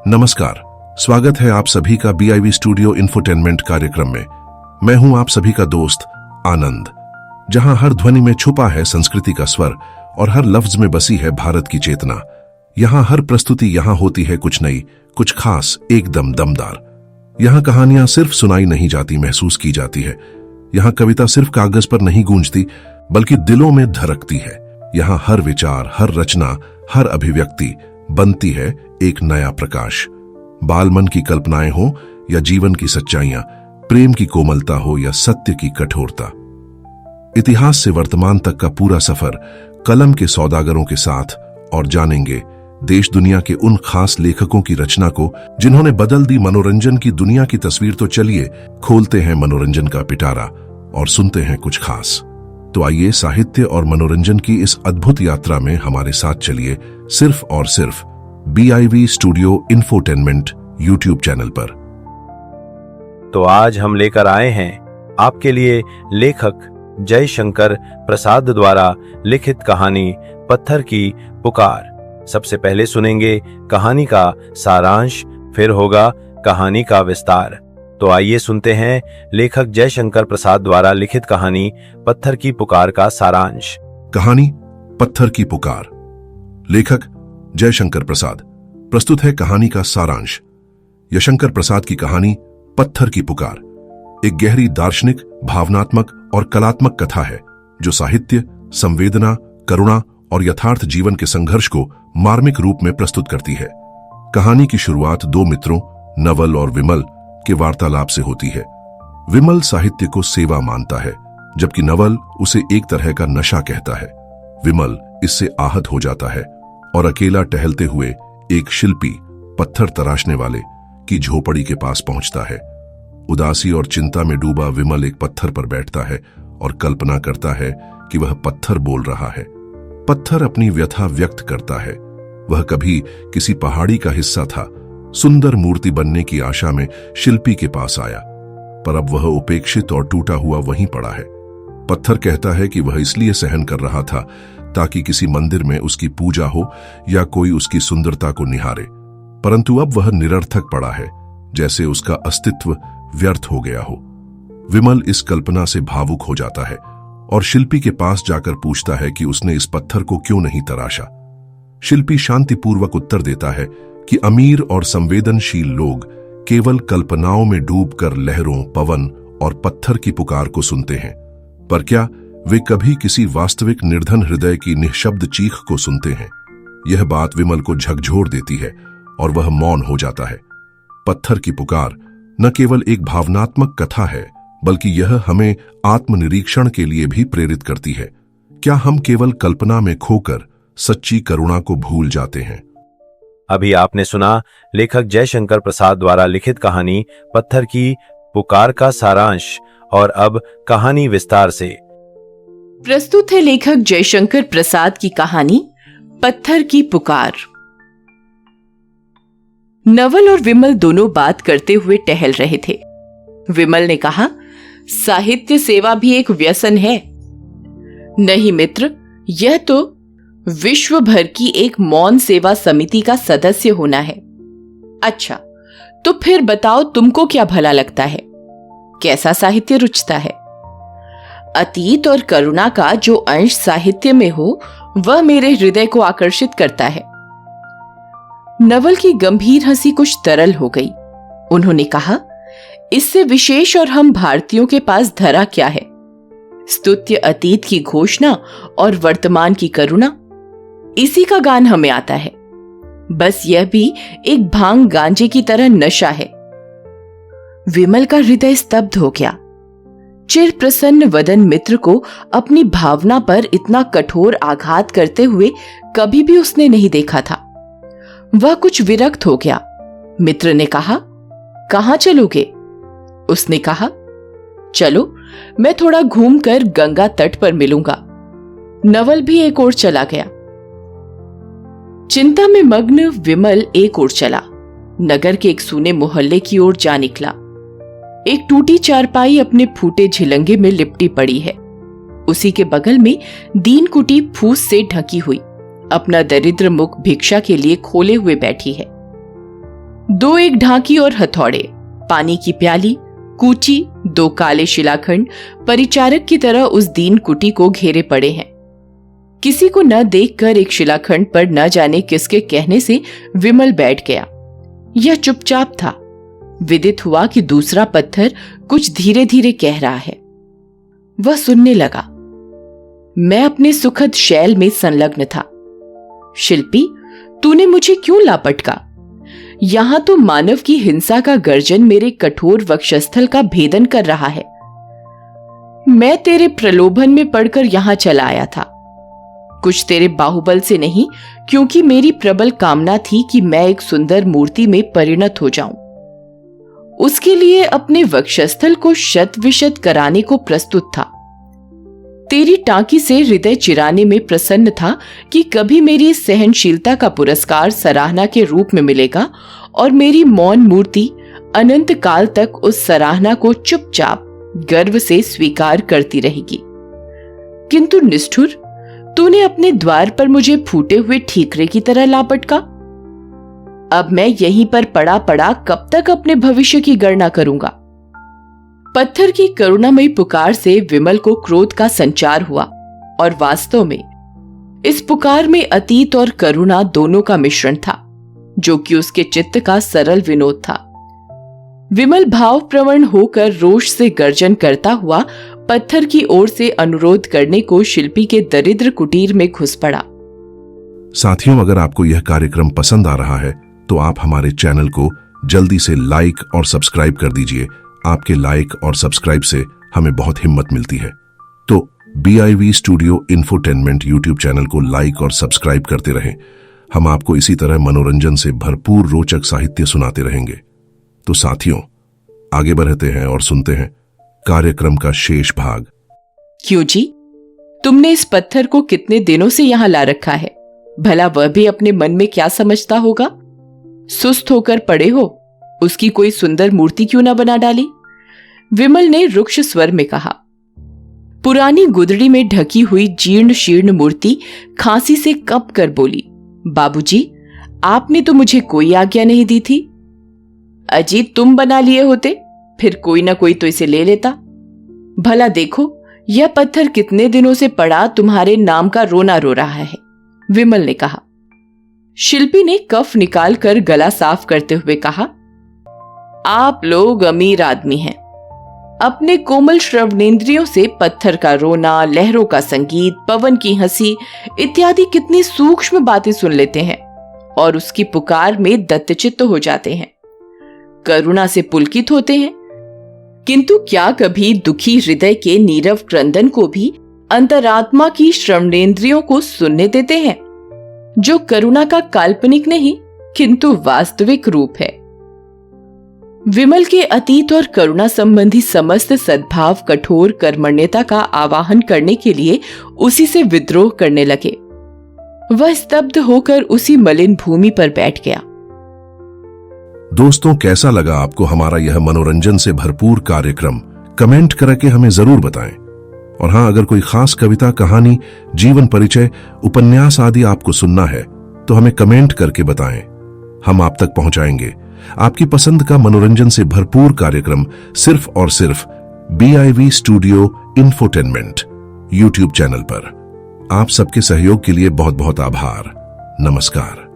नमस्कार, स्वागत है आप सभी का BIV स्टूडियो इंफोटेनमेंट कार्यक्रम में। मैं हूं आप सभी का दोस्त आनंद, जहां हर ध्वनि में छुपा है संस्कृति का स्वर और हर लफ्ज में बसी है भारत की चेतना। यहां हर प्रस्तुति यहां होती है कुछ नई, कुछ खास, एकदम दमदार। यहां कहानियां सिर्फ सुनाई नहीं जाती, महसूस की जाती है। यहां कविता सिर्फ कागज पर नहीं गूंजती, बल्कि दिलों में धड़कती है। यहां हर विचार, हर रचना, हर अभिव्यक्ति बनती है एक नया प्रकाश। बालमन की कल्पनाएं हो या जीवन की सच्चाइयां, प्रेम की कोमलता हो या सत्य की कठोरता, इतिहास से वर्तमान तक का पूरा सफर कलम के सौदागरों के साथ। और जानेंगे देश दुनिया के उन खास लेखकों की रचना को जिन्होंने बदल दी मनोरंजन की दुनिया की तस्वीर। तो चलिए खोलते हैं मनोरंजन का पिटारा और सुनते हैं कुछ खास। तो आइए साहित्य और मनोरंजन की इस अद्भुत यात्रा में हमारे साथ चलिए, सिर्फ और सिर्फ BIV studio infotainment YouTube channel पर। तो आज हम लेकर आए हैं आपके लिए लेखक जयशंकर प्रसाद द्वारा लिखित कहानी पत्थर की पुकार। सबसे पहले सुनेंगे कहानी का सारांश, फिर होगा कहानी का विस्तार। तो आइए सुनते हैं लेखक जयशंकर प्रसाद द्वारा लिखित कहानी पत्थर की पुकार का सारांश। कहानी पत्थर की पुकार, लेखक जयशंकर प्रसाद। प्रस्तुत है कहानी का सारांश। यशंकर प्रसाद की कहानी पत्थर की पुकार एक गहरी दार्शनिक, भावनात्मक और कलात्मक कथा है जो साहित्य, संवेदना, करुणा और यथार्थ जीवन के संघर्ष को मार्मिक रूप में प्रस्तुत करती है। कहानी की शुरुआत दो मित्रों नवल और विमल के वार्तालाप से होती है। विमल साहित्य को सेवा मानता है, जबकि नवल उसे एक तरह का नशा कहता है। विमल इससे आहत हो जाता है और अकेला टहलते हुए एक शिल्पी, पत्थर तराशने वाले की झोपड़ी के पास पहुंचता है। उदासी और चिंता में डूबा विमल एक पत्थर पर बैठता है और कल्पना करता है कि वह पत्थर बोल रहा है। पत्थर अपनी व्यथा व्यक्त करता है। वह कभी किसी पहाड़ी का हिस्सा था, सुंदर मूर्ति बनने की आशा में शिल्पी के पास आया, पर अब वह उपेक्षित और टूटा हुआ वहीं पड़ा है। पत्थर कहता है कि वह इसलिए सहन कर रहा था ताकि किसी मंदिर में उसकी पूजा हो या कोई उसकी सुंदरता को निहारे, परंतु अब वह निरर्थक पड़ा है, जैसे उसका अस्तित्व व्यर्थ हो गया हो। विमल इस कल्पना से भावुक हो जाता है और शिल्पी के पास जाकर पूछता है कि उसने इस पत्थर को क्यों नहीं तराशा। शिल्पी शांतिपूर्वक उत्तर देता है कि अमीर और संवेदनशील लोग केवल कल्पनाओं में डूबकर लहरों, पवन और पत्थर की पुकार को सुनते हैं, पर क्या वे कभी किसी वास्तविक निर्धन हृदय की निःशब्द चीख को सुनते हैं। यह बात विमल को झकझोर देती है और वह मौन हो जाता है। पत्थर की पुकार न केवल एक भावनात्मक कथा है, बल्कि यह हमें आत्मनिरीक्षण के लिए भी प्रेरित करती है। क्या हम केवल कल्पना में खोकर सच्ची करुणा को भूल जाते हैं? अभी आपने सुना लेखक जयशंकर प्रसाद द्वारा लिखित कहानी पत्थर की पुकार का सारांश। और अब कहानी विस्तार से। प्रस्तुत है लेखक जयशंकर प्रसाद की कहानी पत्थर की पुकार। नवल और विमल दोनों बात करते हुए टहल रहे थे। विमल ने कहा, साहित्य सेवा भी एक व्यसन है। नहीं मित्र, यह तो विश्व भर की एक मौन सेवा समिति का सदस्य होना है। अच्छा, तो फिर बताओ तुमको क्या भला लगता है? कैसा साहित्य रुचता है? अतीत और करुणा का जो अंश साहित्य में हो वह मेरे हृदय को आकर्षित करता है। नवल की गंभीर हंसी कुछ तरल हो गई। उन्होंने कहा, इससे विशेष और हम भारतीयों के पास धरा क्या है? स्तुत्य अतीत की घोषणा और वर्तमान की करुणा, इसी का गान हमें आता है। बस यह भी एक भांग गांजे की तरह नशा है। विमल का हृदय स्तब्ध हो गया। चिर प्रसन्न वदन मित्र को अपनी भावना पर इतना कठोर आघात करते हुए कभी भी उसने नहीं देखा था। वह कुछ विरक्त हो गया। मित्र ने कहा, कहां चलोगे? उसने कहा, चलो, मैं थोड़ा घूमकर गंगा तट पर मिलूंगा। नवल भी एक ओर चला गया। चिंता में मग्न विमल एक ओर चला, नगर के एक सूने मोहल्ले की ओर जा निकला। एक टूटी चारपाई अपने फूटे झिलंगे में लिपटी पड़ी है। उसी के बगल में दीन कुटी फूस से ढकी हुई अपना दरिद्र मुख भिक्षा के लिए खोले हुए बैठी है। 2 एक ढांकी और हथौड़े, पानी की प्याली, कूची, 2 काले शिलाखंड परिचारक की तरह उस दीन कुटी को घेरे पड़े हैं। किसी को न देखकर एक शिलाखंड पर न जाने किसके कहने से विमल बैठ गया। यह चुपचाप था। विदित हुआ कि दूसरा पत्थर कुछ धीरे धीरे कह रहा है। वह सुनने लगा। मैं अपने सुखद शैल में संलग्न था। शिल्पी, तूने मुझे क्यों लापटका? यहां तो मानव की हिंसा का गर्जन मेरे कठोर वक्षस्थल का भेदन कर रहा है। मैं तेरे प्रलोभन में पड़कर यहां चला आया था। कुछ तेरे बाहुबल से नहीं, क्योंकि मेरी प्रबल कामना थी कि मैं एक सुंदर मूर्ति में परिणत हो जाऊं। उसके लिए अपने वक्षस्थल को शत विशत कराने को प्रस्तुत था। तेरी टांकी से हृदय चिराने में प्रसन्न था कि कभी मेरी सहनशीलता का पुरस्कार सराहना के रूप में मिलेगा और मेरी मौन मूर्ति अनंत काल तक उस सराहना को चुपचाप गर्व से स्वीकार करती रहेगी। किंतु निष्ठुर, तूने अपने द्वार पर मुझे फूटे हुए ठीकरे की तरह लापटका। अब मैं यहीं पर पड़ा पड़ा कब तक अपने भविष्य की गणना करूंगा? पत्थर की करुणामयी पुकार से विमल को क्रोध का संचार हुआ और वास्तव में इस पुकार में अतीत और करुणा दोनों का मिश्रण था, जो कि उसके चित्त का सरल विनोद था। विमल भावप्रवण होकर रोष से गर्जन करता हुआ पत्थर की ओर से अनुरोध करने को शिल्पी के दरिद्र कुटीर में घुस पड़ा। साथियों, अगर आपको यह कार्यक्रम पसंद आ रहा है तो आप हमारे चैनल को जल्दी से लाइक और सब्सक्राइब कर दीजिए। आपके लाइक और सब्सक्राइब से हमें बहुत हिम्मत मिलती है। तो BIV studio infotainment YouTube channel को लाइक और सब्सक्राइब करते रहें। हम आपको इसी तरह मनोरंजन से भरपूर रोचक साहित्य सुनाते रहेंगे। तो साथियों, आगे बढ़ते हैं और सुनते हैं कार्यक्रम का शेष भाग। क्यों जी, तुमने इस पत्थर को कितने दिनों से यहां ला रखा है? भला वह भी अपने मन में क्या समझता होगा? सुस्त होकर पड़े हो, उसकी कोई सुंदर मूर्ति क्यों ना बना डाली? विमल ने रुक्ष स्वर में कहा। पुरानी गुदड़ी में ढकी हुई जीर्ण शीर्ण मूर्ति खांसी से कप कर बोली, बाबूजी, आपने तो मुझे कोई आज्ञा नहीं दी थी। अजी, तुम बना लिए होते, फिर कोई ना कोई तो इसे ले लेता। भला देखो, यह पत्थर कितने दिनों से पड़ा तुम्हारे नाम का रोना रो रहा है, विमल ने कहा। शिल्पी ने कफ निकालकर गला साफ करते हुए कहा, आप लोग अमीर आदमी हैं। अपने कोमल श्रवणेंद्रियों से पत्थर का रोना, लहरों का संगीत, पवन की हंसी इत्यादि कितनी सूक्ष्म बातें सुन लेते हैं और उसकी पुकार में दत्तचित्त हो जाते हैं, करुणा से पुलकित होते हैं। किंतु क्या कभी दुखी हृदय के नीरव क्रंदन को भी अंतरात्मा की श्रवणेंद्रियों को सुनने देते हैं, जो करुणा का काल्पनिक नहीं किंतु वास्तविक रूप है। विमल के अतीत और करुणा संबंधी समस्त सद्भाव कठोर कर्मण्यता का आवाहन करने के लिए उसी से विद्रोह करने लगे। वह स्तब्ध होकर उसी मलिन भूमि पर बैठ गया। दोस्तों, कैसा लगा आपको हमारा यह मनोरंजन से भरपूर कार्यक्रम? कमेंट करके हमें जरूर बताएं। और हाँ, अगर कोई खास कविता, कहानी, जीवन परिचय, उपन्यास आदि आपको सुनना है तो हमें कमेंट करके बताएं। हम आप तक पहुंचाएंगे आपकी पसंद का मनोरंजन से भरपूर कार्यक्रम सिर्फ और सिर्फ BIV studio infotainment YouTube channel पर। आप सबके सहयोग के लिए बहुत बहुत आभार। नमस्कार।